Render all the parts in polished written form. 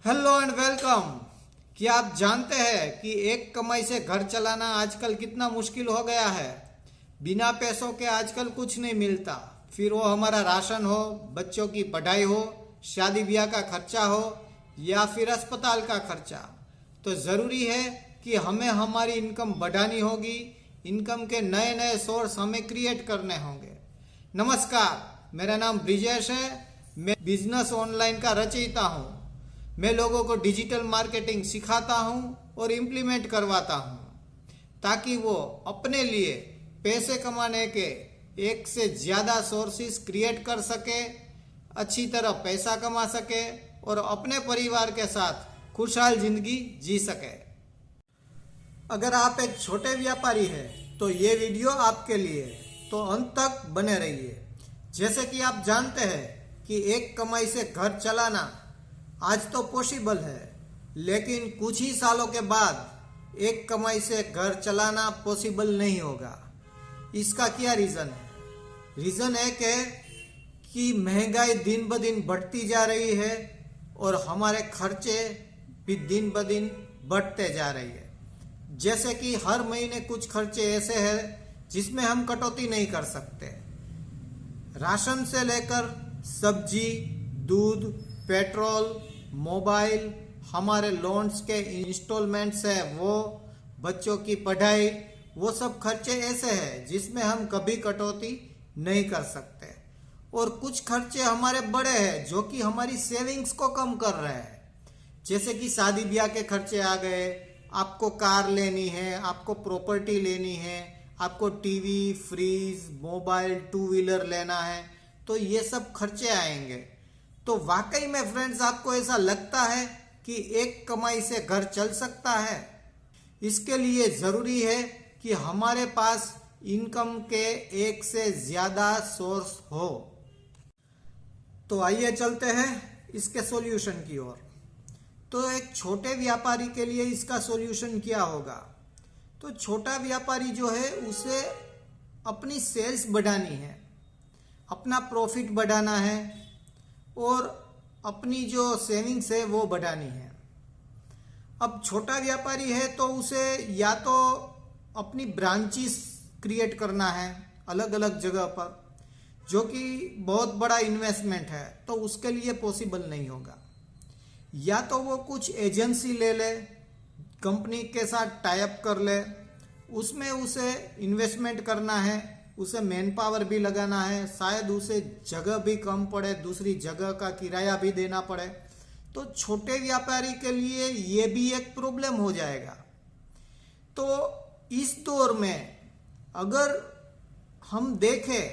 Hello and welcome. क्या आप जानते हैं कि एक कमाई से घर चलाना आजकल कितना मुश्किल हो गया है। बिना पैसों के आजकल कुछ नहीं मिलता, फिर वो हमारा राशन हो, बच्चों की पढ़ाई हो, शादी ब्याह का खर्चा हो या फिर अस्पताल का खर्चा। तो ज़रूरी है कि हमें हमारी इनकम बढ़ानी होगी। इनकम के नए नए सोर्स हमें क्रिएट करने होंगे। नमस्कार, मेरा नाम ब्रिजेश है। मैं बिजनेस ऑनलाइन का रचयिता हूँ। मैं लोगों को डिजिटल मार्केटिंग सिखाता हूँ और इम्प्लीमेंट करवाता हूँ ताकि वो अपने लिए पैसे कमाने के एक से ज़्यादा सोर्सेस क्रिएट कर सके, अच्छी तरह पैसा कमा सके और अपने परिवार के साथ खुशहाल जिंदगी जी सके। अगर आप एक छोटे व्यापारी हैं तो ये वीडियो आपके लिए है, तो अंत तक बने रहिए। जैसे कि आप जानते हैं कि एक कमाई से घर चलाना आज तो पॉसिबल है, लेकिन कुछ ही सालों के बाद एक कमाई से घर चलाना पॉसिबल नहीं होगा। इसका क्या रीज़न है? रीज़न एक है कि महंगाई दिन ब दिन बढ़ती जा रही है और हमारे खर्चे भी दिन ब दिन बढ़ते जा रही है। जैसे कि हर महीने कुछ खर्चे ऐसे हैं जिसमें हम कटौती नहीं कर सकते। राशन से लेकर सब्जी, दूध, पेट्रोल, मोबाइल, हमारे लोन्स के इंस्टॉलमेंट्स है वो, बच्चों की पढ़ाई, वो सब खर्चे ऐसे हैं जिसमें हम कभी कटौती नहीं कर सकते। और कुछ खर्चे हमारे बड़े हैं जो कि हमारी सेविंग्स को कम कर रहे हैं। जैसे कि शादी ब्याह के खर्चे आ गए, आपको कार लेनी है, आपको प्रॉपर्टी लेनी है, आपको TV, fridge, mobile, two wheeler लेना है, तो ये सब खर्चे आएंगे। तो वाकई में फ्रेंड्स, आपको ऐसा लगता है कि एक कमाई से घर चल सकता है? इसके लिए ज़रूरी है कि हमारे पास इनकम के एक से ज़्यादा सोर्स हो। तो आइए चलते हैं इसके सॉल्यूशन की ओर। तो एक छोटे व्यापारी के लिए इसका सॉल्यूशन क्या होगा? तो छोटा व्यापारी जो है उसे अपनी सेल्स बढ़ानी है, अपना प्रॉफिट बढ़ाना है और अपनी जो सेविंग्स है वो बढ़ानी है। अब छोटा व्यापारी है तो उसे या तो अपनी ब्रांचेस क्रिएट करना है अलग अलग जगह पर, जो कि बहुत बड़ा इन्वेस्टमेंट है, तो उसके लिए पॉसिबल नहीं होगा। या तो वो कुछ एजेंसी ले ले, कंपनी के साथ टाई अप कर ले, उसमें उसे इन्वेस्टमेंट करना है, उसे मैन पावर भी लगाना है, शायद उसे जगह भी कम पड़े, दूसरी जगह का किराया भी देना पड़े। तो छोटे व्यापारी के लिए ये भी एक प्रॉब्लम हो जाएगा। तो इस दौर में अगर हम देखें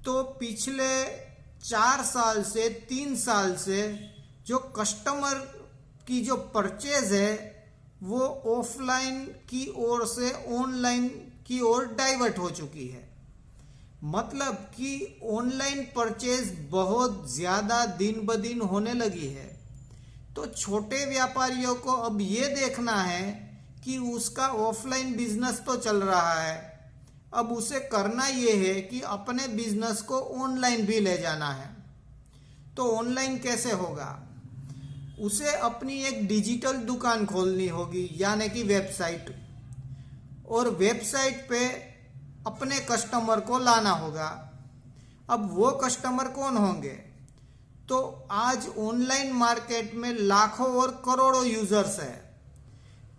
तो पिछले 4 साल से 3 साल से जो कस्टमर की जो परचेज है वो ऑफलाइन की ओर से ऑनलाइन की ओर डाइवर्ट हो चुकी है। मतलब कि ऑनलाइन परचेज बहुत ज़्यादा दिन ब दिन होने लगी है। तो छोटे व्यापारियों को अब ये देखना है कि उसका ऑफलाइन बिजनेस तो चल रहा है, अब उसे करना ये है कि अपने बिजनेस को ऑनलाइन भी ले जाना है। तो ऑनलाइन कैसे होगा? उसे अपनी एक डिजिटल दुकान खोलनी होगी, यानी कि वेबसाइट, और वेबसाइट पे अपने कस्टमर को लाना होगा। अब वो कस्टमर कौन होंगे? तो आज ऑनलाइन मार्केट में लाखों और करोड़ों यूजर्स हैं,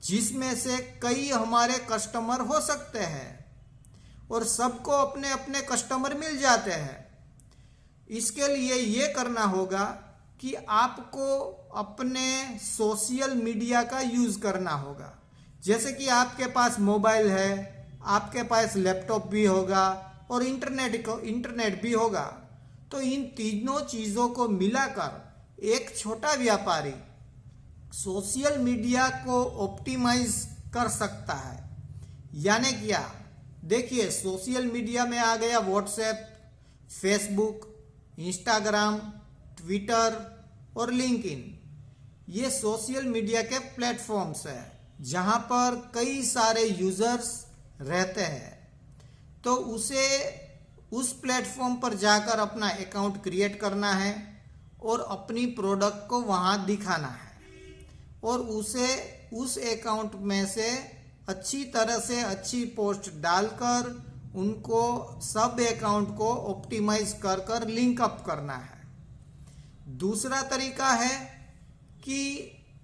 जिसमें से कई हमारे कस्टमर हो सकते हैं और सबको अपने अपने कस्टमर मिल जाते हैं। इसके लिए ये करना होगा कि आपको अपने सोशल मीडिया का यूज़ करना होगा। जैसे कि आपके पास मोबाइल है, आपके पास लैपटॉप भी होगा और इंटरनेट भी होगा। तो इन तीनों चीज़ों को मिलाकर एक छोटा व्यापारी सोशल मीडिया को ऑप्टिमाइज कर सकता है। यानी क्या? देखिए, सोशल मीडिया में आ गया व्हाट्सएप, फेसबुक, इंस्टाग्राम, ट्विटर और लिंक्डइन। ये सोशल मीडिया के प्लेटफॉर्म्स हैं जहाँ पर कई सारे यूजर्स रहते हैं। तो उसे उस प्लेटफॉर्म पर जाकर अपना अकाउंट क्रिएट करना है और अपनी प्रोडक्ट को वहाँ दिखाना है। और उसे उस अकाउंट में से अच्छी तरह से अच्छी पोस्ट डालकर उनको सब अकाउंट को ऑप्टिमाइज कर कर लिंक अप करना है। दूसरा तरीका है कि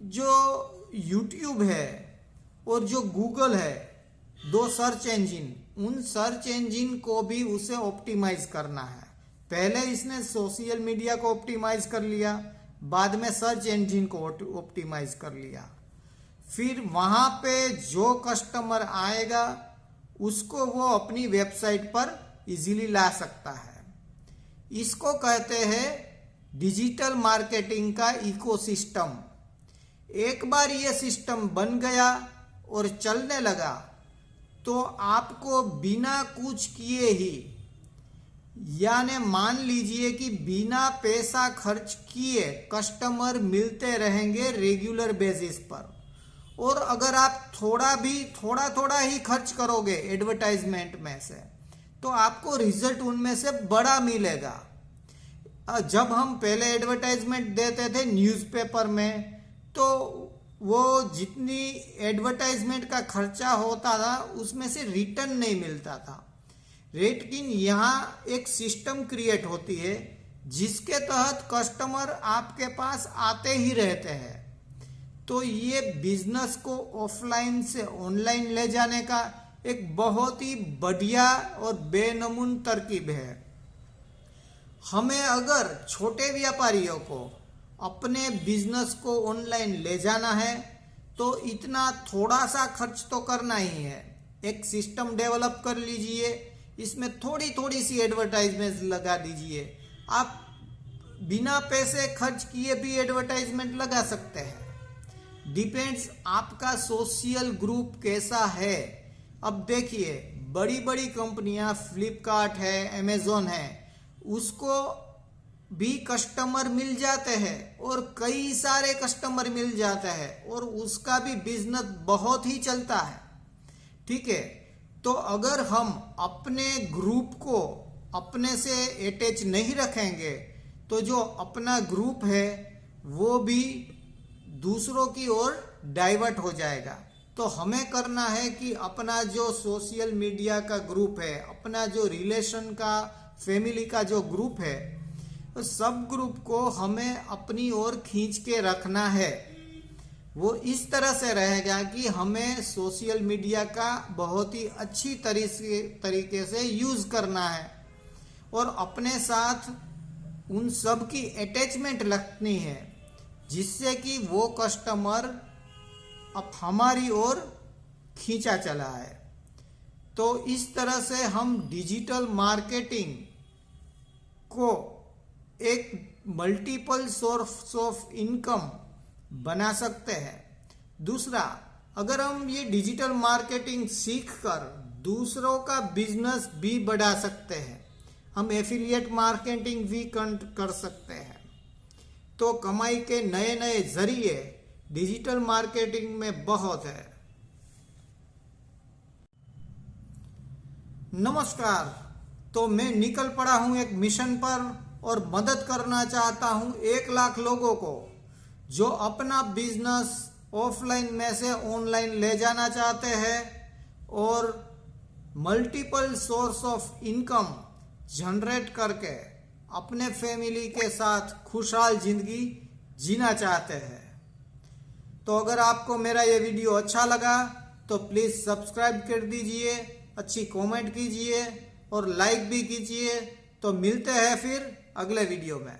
जो YouTube है और जो गूगल है, दो सर्च इंजिन, उन सर्च इंजिन को भी उसे ऑप्टिमाइज करना है। पहले इसने सोशल मीडिया को ऑप्टिमाइज कर लिया, बाद में सर्च इंजिन को ऑप्टिमाइज कर लिया। फिर वहां पे जो कस्टमर आएगा उसको वो अपनी वेबसाइट पर इजीली ला सकता है। इसको कहते हैं डिजिटल मार्केटिंग का इकोसिस्टम। एक बार ये सिस्टम बन गया और चलने लगा तो आपको बिना कुछ किए ही, यानी मान लीजिए कि बिना पैसा खर्च किए कस्टमर मिलते रहेंगे रेगुलर बेसिस पर। और अगर आप थोड़ा थोड़ा ही खर्च करोगे एडवर्टाइजमेंट में से तो आपको रिजल्ट उनमें से बड़ा मिलेगा। जब हम पहले एडवर्टाइजमेंट देते थे न्यूज़पेपर में तो वो जितनी एडवर्टाइजमेंट का खर्चा होता था उसमें से रिटर्न नहीं मिलता था। लेकिन यहाँ एक सिस्टम क्रिएट होती है जिसके तहत कस्टमर आपके पास आते ही रहते हैं। तो ये बिजनेस को ऑफलाइन से ऑनलाइन ले जाने का एक बहुत ही बढ़िया और बेनमून तरकीब है। हमें अगर छोटे व्यापारियों को अपने बिजनेस को ऑनलाइन ले जाना है तो इतना थोड़ा सा खर्च तो करना ही है। एक सिस्टम डेवलप कर लीजिए, इसमें थोड़ी थोड़ी सी एडवर्टाइजमेंट लगा दीजिए। आप बिना पैसे खर्च किए भी एडवर्टाइजमेंट लगा सकते हैं। डिपेंड्स आपका सोशल ग्रुप कैसा है। अब देखिए बड़ी बड़ी कंपनियां फ्लिपकार्ट है, अमेजोन है, उसको भी कस्टमर मिल जाते हैं और कई सारे कस्टमर मिल जाते हैं और उसका भी बिजनेस बहुत ही चलता है। ठीक है, तो अगर हम अपने ग्रुप को अपने से अटैच नहीं रखेंगे तो जो अपना ग्रुप है वो भी दूसरों की ओर डाइवर्ट हो जाएगा। तो हमें करना है कि अपना जो सोशल मीडिया का ग्रुप है, अपना जो रिलेशन का, फैमिली का जो ग्रुप है, तो सब ग्रुप को हमें अपनी ओर खींच के रखना है। वो इस तरह से रहेगा कि हमें सोशल मीडिया का बहुत ही अच्छी तरीके से यूज करना है और अपने साथ उन सब की अटैचमेंट रखनी है जिससे कि वो कस्टमर अब हमारी ओर खींचा चला है। तो इस तरह से हम डिजिटल मार्केटिंग को एक मल्टीपल सोर्स ऑफ इनकम बना सकते हैं। दूसरा, अगर हम ये डिजिटल मार्केटिंग सीखकर दूसरों का बिजनेस भी बढ़ा सकते हैं, हम एफिलिएट मार्केटिंग भी कर सकते हैं। तो कमाई के नए नए जरिए डिजिटल मार्केटिंग में बहुत है। नमस्कार, तो मैं निकल पड़ा हूं एक मिशन पर और मदद करना चाहता हूं 1 लाख लोगों को जो अपना बिजनेस ऑफलाइन में से ऑनलाइन ले जाना चाहते हैं और multiple source of income generate करके अपने फैमिली के साथ खुशहाल जिंदगी जीना चाहते हैं। तो अगर आपको मेरा ये वीडियो अच्छा लगा तो प्लीज़ सब्सक्राइब कर दीजिए, अच्छी कमेंट कीजिए और लाइक भी कीजिए। तो मिलते हैं फिर अगले वीडियो में।